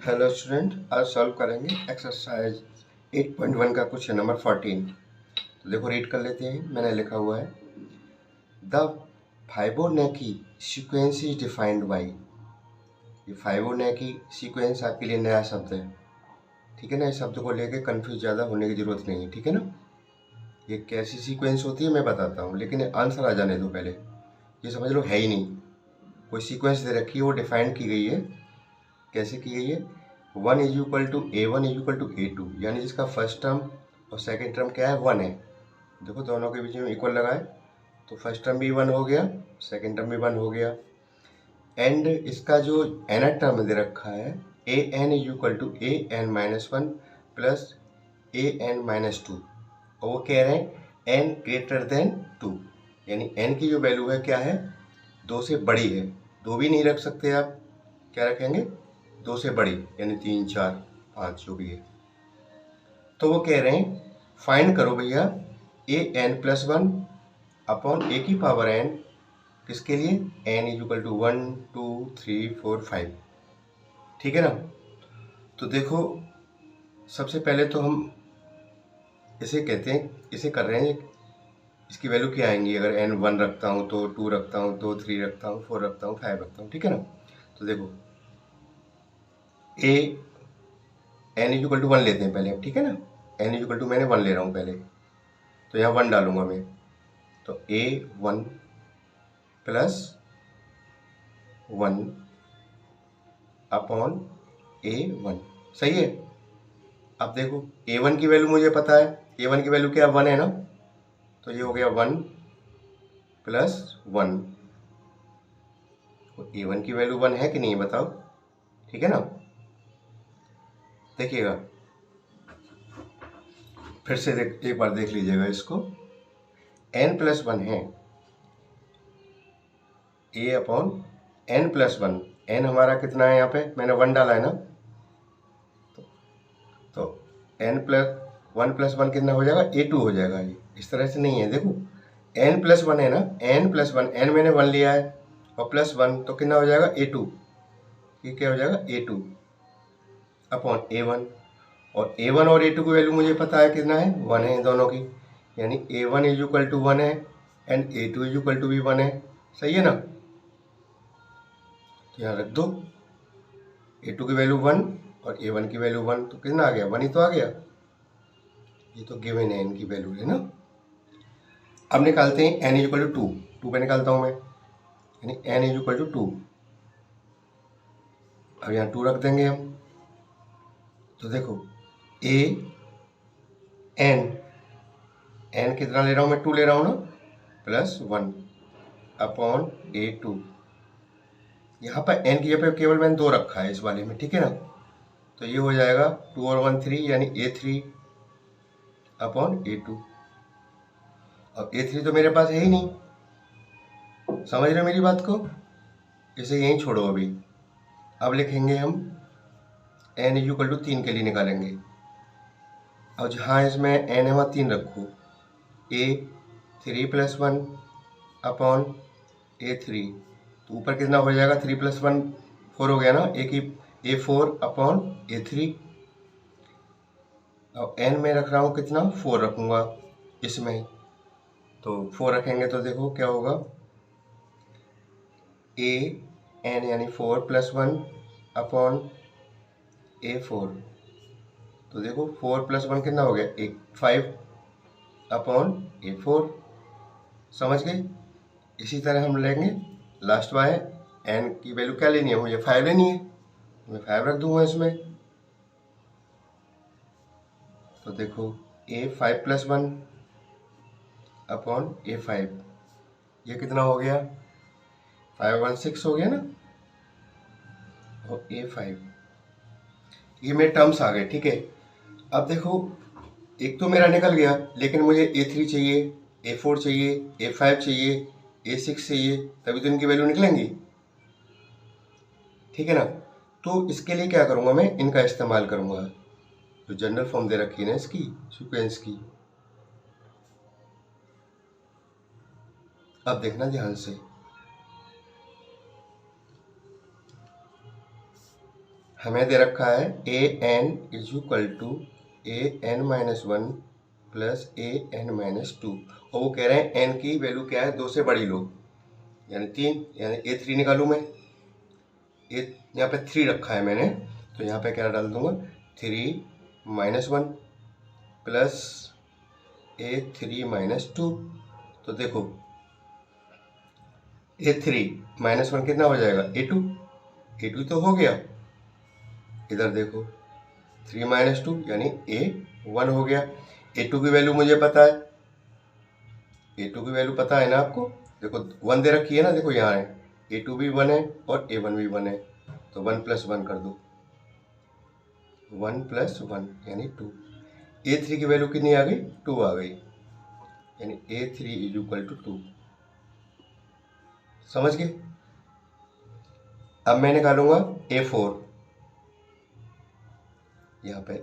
Hello student, आज solve करेंगे exercise 8.1 का क्वेश्चन नंबर 14। तो देखो रीड कर लेते हैं। मैंने लिखा हुआ है the Fibonacci sequence is defined by. ये फाइबोनैकी सीक्वेंस आपके लिए नया शब्द है, ठीक है ना। इस शब्द को लेके कंफ्यूज ज़्यादा होने की ज़रूरत नहीं है, ठीक है ना। ये कैसी सीक्वेंस होती है मैं बताता हूँ, लेकिन आंसर आ जाने दो पहले। ये समझ लो है ही नहीं, कोई सीक्वेंस दे रखी है, वो डिफाइन की गई है। कैसे की गई है? 1 is equal to A1 is equal to A2, यानी जिसका फर्स्ट टर्म और सेकेंड टर्म क्या है? 1 है। देखो दोनों के बीच में इक्वल लगाए तो फर्स्ट टर्म भी 1 हो गया, सेकेंड टर्म भी 1 हो गया। एंड इसका जो nth टर्म दे रखा है AN is equal to AN-1 plus AN-2, और वो कह रहे हैं n ग्रेटर देन 2, यानी n की जो वैल्यू है क्या है? 2 से बड़ी है। 2 भी नहीं रख सकते आप, क्या रखेंगे? 2 से बड़ी, यानी 3, 4, 5 जो भी है। तो वो कह रहे हैं फाइंड करो भैया AN+1 अपॉन A की पावर n, किसके लिए? n इज इक्वल टू 1, 2, 3, 4, 5, ठीक है ना। तो देखो सबसे पहले तो हम इसे कहते हैं, इसे कर रहे हैं, इसकी वैल्यू क्या आएंगी? अगर n 1 रखता हूँ तो 2 रखता हूँ तो 3 रखता हूँ, 4 रखता हूँ, 5 रखता हूँ, ठीक है ना। तो देखो a n is equal to 1 लेते हैं पहले, ठीक है ना। n इज इक्वल टू मैंने 1 ले रहा हूँ पहले, तो यहाँ 1 डालूंगा मैं। तो A1 प्लस 1 अपॉन A1, सही है। अब देखो A1 की वैल्यू मुझे पता है, A1 की वैल्यू क्या? 1 है ना। तो ये हो गया 1 प्लस 1। तो A1 की वैल्यू 1 है कि नहीं बताओ, ठीक है ना। देखिएगा फिर से एक बार देख लीजिएगा इसको। n+1 है A अपॉन n+1। n हमारा कितना है? यहाँ पे मैंने 1 डाला है ना। तो n+1 कितना हो जाएगा? A2 हो जाएगा। ये इस तरह से नहीं है, देखो n+1 है ना, n+1, n मैंने 1 लिया है और +1 तो कितना हो जाएगा? A2। ये क्या हो जाएगा? A2 अपॉन A1, और A1 और A2 की वैल्यू मुझे पता है कितना है? 1 है दोनों की, यानी A1 इज इक्वल टू 1 है and A2 is equal to भी 1 है, सही है ना। तो यहाँ रख दो, A2 की वैल्यू 1 और A1 की वैल्यू 1, तो कितना आ गया? 1 ही तो आ गया। ये तो गिवन है इनकी वैल्यू, है ना। अब निकालते हैं n इज इक्वल टू 2 पे निकालता हूँ मैं, यानी n इज इक्वल टू 2। अब यहाँ 2 रख देंगे हम। तो देखो a n कितना ले रहा हूँ मैं? 2 ले रहा हूँ ना, +1 अपॉन A2। यहाँ पर n की जगह केवल मैंने 2 रखा है इस वाले में, ठीक है ना। तो ये हो जाएगा 2 और 1 3, यानी A3 अपॉन A2। अब A3 तो मेरे पास है ही नहीं, समझ रहे हो मेरी बात को। इसे यहीं छोड़ो अभी। अब लिखेंगे हम n इज इक्वल टू 3 के लिए निकालेंगे। अब जहाँ इसमें n है वहाँ 3 रखो, A3+1 अपॉन A3, तो ऊपर कितना हो जाएगा? 3+1 4 हो गया ना, A4 अपॉन A3। अब n में रख रहा हूँ कितना? 4 रखूँगा इसमें, तो 4 रखेंगे तो देखो क्या होगा? an यानी 4+1 अपॉन A4, तो देखो 4+1 कितना हो गया? 5 अपॉन A4, समझ गए। इसी तरह हम लेंगे लास्ट वाले n की वैल्यू क्या लेनी है? मुझे 5 लेनी है, मैं 5 रख दूंगा इसमें। तो देखो A5+1 अपॉन A5, ये कितना हो गया? 5 1 6 हो गया ना, और A5, ये मेरे टर्म्स आ गए, ठीक है। अब देखो एक तो मेरा निकल गया, लेकिन मुझे A3 चाहिए, A4 चाहिए, A5 चाहिए, A6 चाहिए, तभी तो इनकी वैल्यू निकलेंगी, ठीक है ना। तो इसके लिए क्या करूँगा मैं? इनका इस्तेमाल करूँगा, जो जनरल फॉर्म दे रखी है ना इसकी सीक्वेंस की। अब देखना ध्यान से, हमें दे रखा है A N is equal to A N minus one plus A N minus two, और वो कह रहे हैं एन की वैल्यू क्या है, 2 से बड़ी लो, यानी 3, यानी A3 निकालूँ मैं। यहाँ पे 3 रखा है मैंने, तो यहाँ पे क्या डाल दूंगा 3 minus one plus A3 minus two. तो देखो A3 माइनस वन कितना हो जाएगा A2, A2 तो हो गया। इधर देखो 3 माइनस टू यानी A1 हो गया। A2 की वैल्यू मुझे पता है, A2 की वैल्यू पता है ना आपको, देखो 1 दे रखी है ना, देखो यहाँ है A2 भी 1 है और A1 भी 1 है, तो 1 प्लस 1 कर दो, 1 प्लस 1 यानी 2। A3 की वैल्यू कितनी आ गई, 2 आ गई, यानी A3 इज इक्वल टू 2। समझ गए। अब मैं निकालूंगा A4, यहाँ पे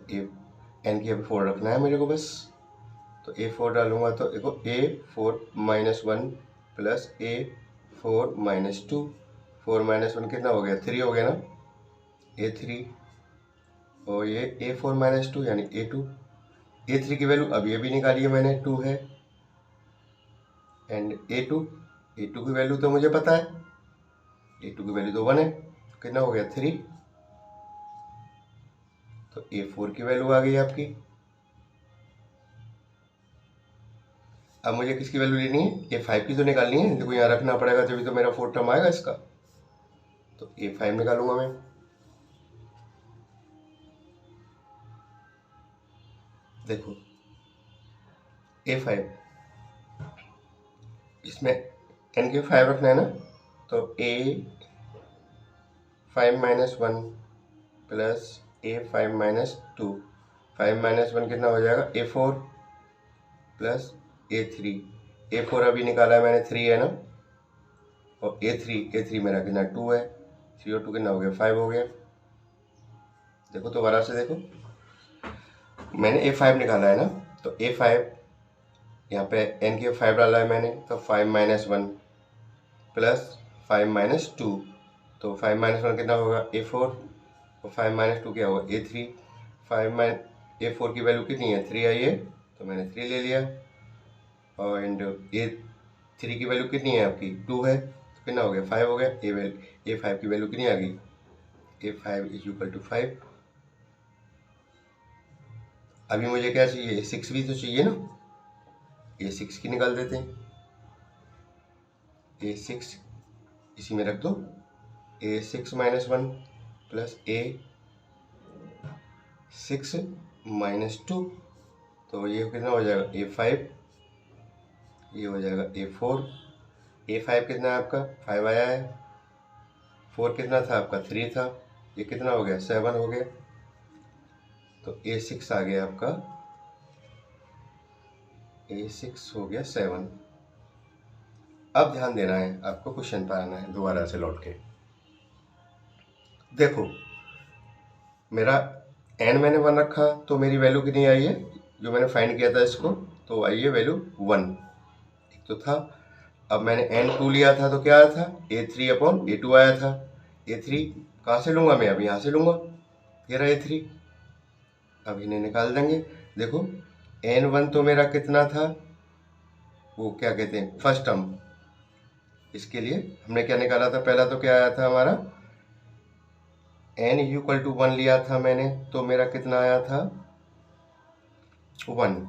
एन की अब 4 रखना है मेरे को बस, तो A4 डालूंगा तो देखो A4 minus one plus A4 minus two, 4 minus one कितना हो गया 3 हो गया ना, A3, और ये A4 माइनस टू यानी A2। A3 की वैल्यू अब ये भी निकाली है मैंने, 2 है, एंड A2 की वैल्यू तो मुझे पता है, A2 की वैल्यू तो 1 है, कितना हो गया 3, तो A4 की वैल्यू आ गई आपकी। अब मुझे किसकी वैल्यू लेनी है, A5 की तो निकालनी है, देखो यहाँ रखना पड़ेगा तभी तो मेरा 4 टर्म आएगा इसका, तो A5 निकालूंगा मैं। देखो A5, इसमें n के 5 रखना है ना, तो A5 minus one plus A5 minus two, 5 minus one कितना हो जाएगा A4 प्लस A3, A4 अभी निकाला है मैंने 3 है ना, और A3 मेरा कितना 2 है, 3 और 2 कितना हो गया 5 हो गया। देखो दोबारा से देखो, मैंने A5 निकाला है ना, तो A5 यहाँ पे n के 5 डाला है मैंने, तो 5 minus one plus 5 minus two, तो 5 माइनस वन कितना होगा A4, और 5 माइनस टू क्या होगा A3। A4 की वैल्यू कितनी है 3 आई है, तो मैंने 3 ले लिया, और एंड A3 की वैल्यू कितनी है आपकी 2 है, तो कितना हो गया 5 हो गया। A5 की वैल्यू कितनी आ गई, A5 इज इक्वल टू 5। अभी मुझे क्या चाहिए, A6 भी तो चाहिए ना, A6 की निकाल देते हैं। A6 इसी में रख दो, A6 minus one plus A6 minus two, तो ये कितना हो जाएगा A5, ये हो जाएगा A4। A5 कितना है आपका 5 आया है, 4 कितना था आपका 3 था, ये कितना हो गया 7 हो गया, तो A6 आ गया आपका, A6 हो गया 7। अब ध्यान देना है आपको, क्वेश्चन पर आना है दोबारा से लौट के। देखो मेरा n मैंने 1 रखा, तो मेरी वैल्यू कितनी आई है, जो मैंने फाइंड किया था इसको, तो आई है वैल्यू 1, एक तो था। अब मैंने n2 लिया था, तो क्या आया था A3 अपॉन A2 आया था। A3 कहाँ से लूँगा मैं, अब यहाँ से लूँगा, ये रहा A3, अब इन्हें निकाल देंगे। देखो n1 तो मेरा कितना था, वो क्या कहते हैं फर्स्ट टर्म, इसके लिए हमने क्या निकाला था, पहला तो क्या आया था हमारा n इक्वल टू 1 लिया था मैंने, तो मेरा कितना आया था 1।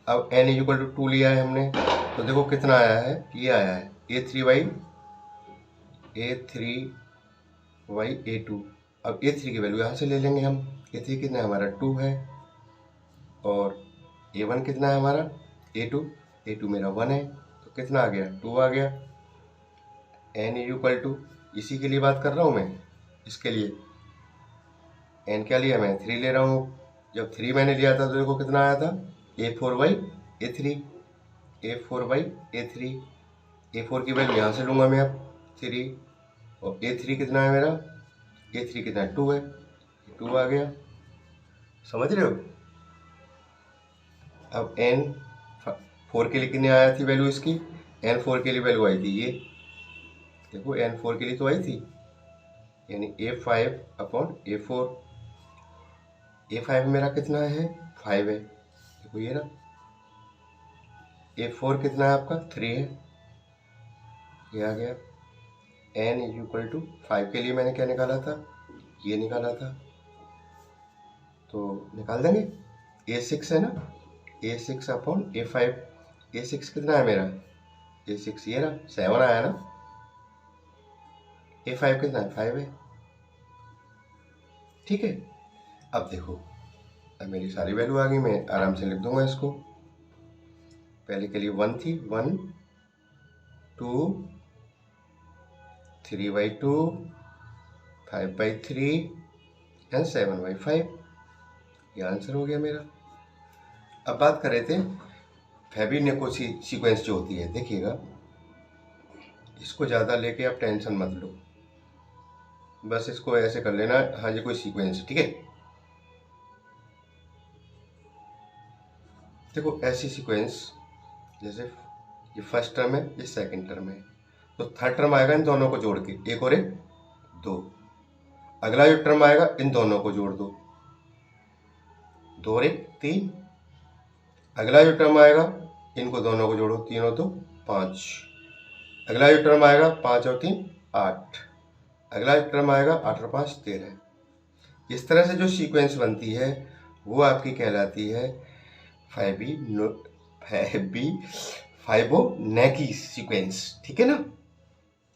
अब n इक्वल टू 2 लिया है हमने, तो देखो कितना आया है, ये आया है A3/A2। अब A3 की वैल्यू यहाँ से ले लेंगे हम, A3 कितना है हमारा 2 है, और A1 कितना है हमारा A2 मेरा 1 है, तो कितना आ गया 2 आ गया। n इक्वल टू, इसी के लिए बात कर रहा हूँ मैं, इसके लिए n क्या लिया मैं 3 ले रहा हूँ। जब 3 मैंने लिया था तो देखो कितना आया था A4/A3, A4/A3, A4 की वैल्यू यहाँ से लूँगा मैं अब 3, और A3 कितना है मेरा, A3 कितना है 2 है, 2 आ गया। समझ रहे हो। अब N4 के लिए कितनी आया थी वैल्यू इसकी, N4 के लिए वैल्यू आई थी ये, देखो N4 के लिए तो आई थी यानी A5/A4। A5 मेरा कितना है 5 है, देखो ये ना। A4 कितना है आपका 3 है, ये आ गया। n = 5 के लिए मैंने क्या निकाला था, ये निकाला था, तो निकाल देंगे। A6 है ना, A6/A5। A6 कितना है मेरा, A6 ये ना 7 आया ना। A5 कितना है 5 है, ठीक है। अब देखो, अब मेरी सारी वैल्यू आ गई, मैं आराम से लिख दूंगा इसको। पहले के लिए 1 थी, 1 2 3/2 5/3 एंड 7/5। ये आंसर हो गया मेरा। अब बात कर रहे थे फैबीनेको सीक्वेंस जो होती है, देखिएगा इसको ज़्यादा लेके आप टेंशन मत लो, बस इसको ऐसे कर लेना, हाँ जी कोई सीक्वेंस, ठीक है। देखो ऐसी सीक्वेंस, जैसे ये फर्स्ट टर्म है, ये सेकंड टर्म है, तो थर्ड टर्म आएगा इन दोनों को जोड़ के, 1 और 1 2। अगला जो टर्म आएगा इन दोनों को जोड़ दो, 2 और 1 3। अगला जो टर्म आएगा इनको दोनों को जोड़ो, 3 और 2 5। अगला जो टर्म आएगा 5 और 3 8। अगला जो टर्म आएगा 8 और 5 13। इस तरह से जो सीक्वेंस बनती है वो आपकी कहलाती है फाइबोनेकी सीक्वेंस, ठीक है ना।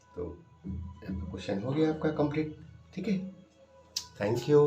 तो क्वेश्चन हो गया आपका कंप्लीट, ठीक है। Thank you.